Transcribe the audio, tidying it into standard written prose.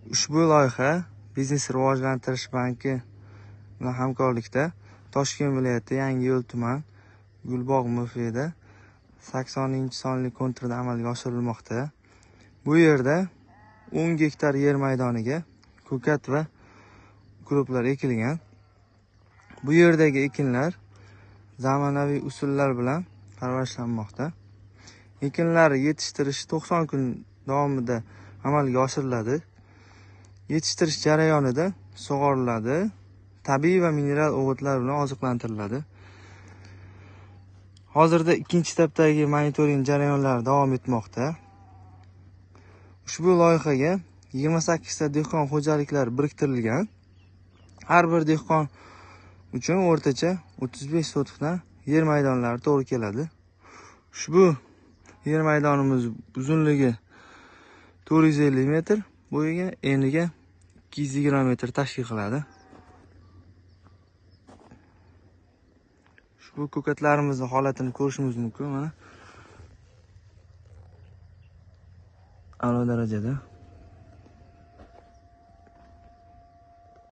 Ushbu loyiha Biznes rivojlantirish banki bilan hamkorlikda Toshkent viloyati Yangiyo'l tuman Gulbog' MFida 80-sonli konturda amalga oshirilmoqda. Bu yerda 10 gektar yer maydoniga ko'kat va guruhlar ekilgan. Bu yerdagi ekinlar zamonaviy usullar bilan parvarishlanmoqda. Ekinlar yetishtirish 90 kun davomida amalga oshiriladi. Yetishtirish jarayonida sug'oriladi, tabiiy va mineral o'g'itlar bilan oziqlantiriladi. Hozirda ikkinchi etapdagi monitoring jarayonlari davom etmoqda. Ushbu loyihaga 28 ta dehqon xo'jaliklari biriktirilgan. Har bir dehqon uchun o'rtacha 35 sotikdan yer maydonlari to'g'ri keladi. Ushbu yer maydonimiz uzunligi 450 metr, bo'yiga eniga 220 metr tashkil qiladi. Ushbu ko'katlarimizni holatini ko'rishingiz mumkin. Mana a'lo darajada